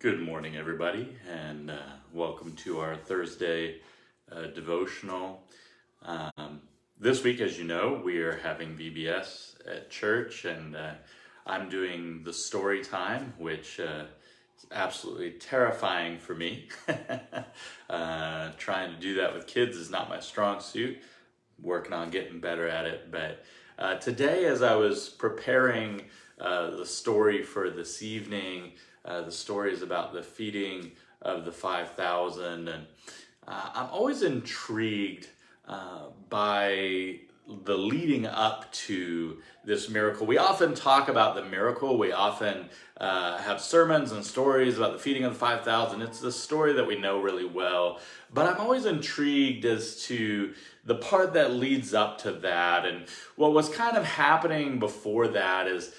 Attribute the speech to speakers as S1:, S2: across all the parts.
S1: Good morning, everybody, and welcome to our Thursday devotional. This week, as you know, we are having VBS at church, and I'm doing the story time, which is absolutely terrifying for me. Trying to do that with kids is not my strong suit. Working on getting better at it, but today, as I was preparing the story for this evening, the story is about the feeding of the 5,000, and I'm always intrigued by the leading up to this miracle. We often talk about the miracle. We often have sermons and stories about the feeding of the 5,000. It's the story that we know really well. But I'm always intrigued as to the part that leads up to that. And what was kind of happening before that is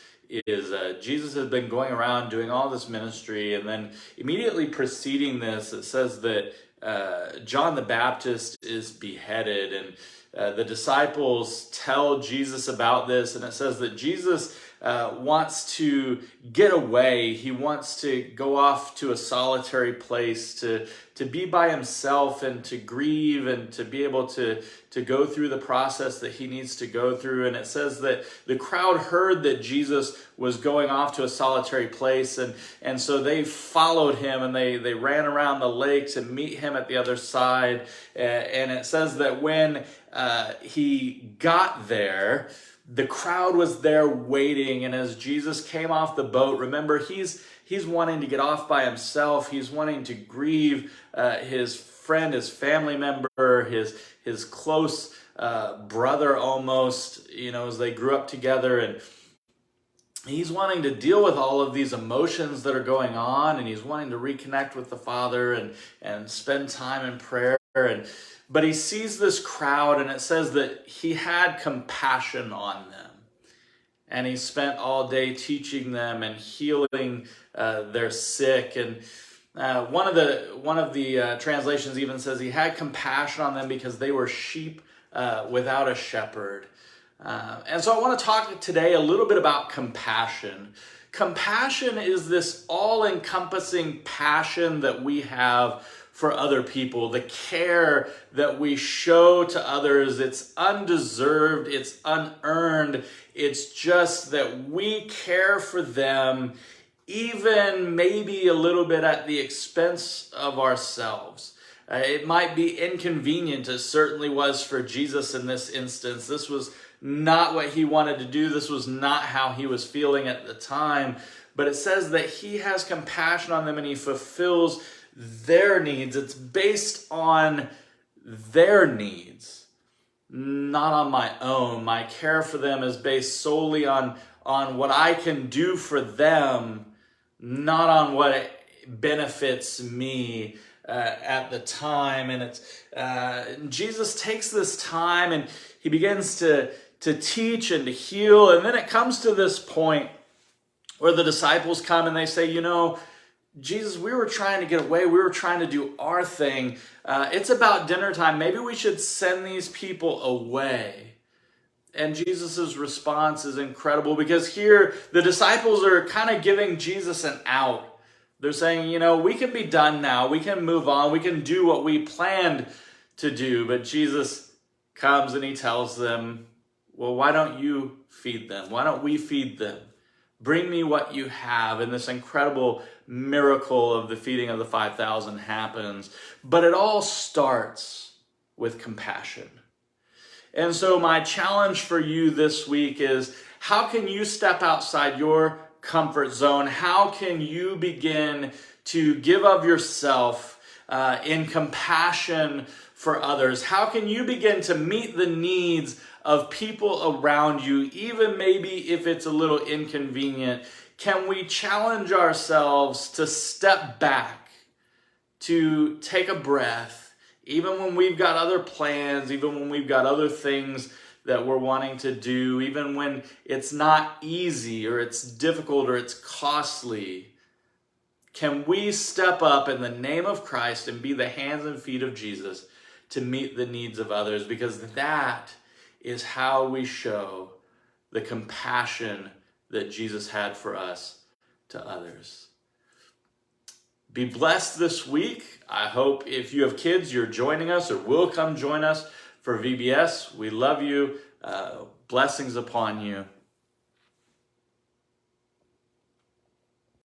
S1: Jesus has been going around doing all this ministry, and then immediately preceding this, it says that John the Baptist is beheaded, and the disciples tell Jesus about this, and it says that Jesus wants to get away. He wants to go off to a solitary place to be by himself and to grieve and to be able to go through the process that he needs to go through. And it says that the crowd heard that Jesus was going off to a solitary place, and so they followed him, and they ran around the lake to meet him at the other side. And it says that when he got there, the crowd was there waiting, and as Jesus came off the boat, remember, he's wanting to get off by himself. He's wanting to grieve his friend, his family member, his close brother almost, as they grew up together. And he's wanting to deal with all of these emotions that are going on, and he's wanting to reconnect with the Father and spend time in prayer. But he sees this crowd, and it says that he had compassion on them. And he spent all day teaching them and healing their sick. And one of the translations even says he had compassion on them because they were sheep without a shepherd. And so I want to talk today a little bit about compassion. Compassion is this all-encompassing passion that we have for other people, the care that we show to others. It's undeserved, it's unearned. It's just that we care for them, even maybe a little bit at the expense of ourselves. It might be inconvenient, as certainly was for Jesus in this instance. This was not what he wanted to do. This was not how he was feeling at the time. But it says that he has compassion on them and he fulfills their needs. It's based on their needs, not on my own. My care for them is based solely on what I can do for them, not on what benefits me at the time. And it's Jesus takes this time and he begins to teach and to heal. And then it comes to this point where the disciples come and they say, Jesus, we were trying to get away. We were trying to do our thing. It's about dinner time. Maybe we should send these people away. And Jesus' response is incredible, because here the disciples are kind of giving Jesus an out. They're saying, we can be done now. We can move on. We can do what we planned to do. But Jesus comes and he tells them, well, why don't you feed them? Why don't we feed them? Bring me what you have. And this incredible miracle of the feeding of the 5,000 happens. But it all starts with compassion. And so my challenge for you this week is, how can you step outside your comfort zone? How can you begin to give of yourself in compassion for others? How can you begin to meet the needs of people around you, even maybe if it's a little inconvenient? Can we challenge ourselves to step back, to take a breath, even when we've got other plans, even when we've got other things that we're wanting to do, even when it's not easy or it's difficult or it's costly? Can we step up in the name of Christ and be the hands and feet of Jesus to meet the needs of others? Because that is how we show the compassion that Jesus had for us to others. Be blessed this week. I hope if you have kids, you're joining us or will come join us for VBS. We love you. Blessings upon you.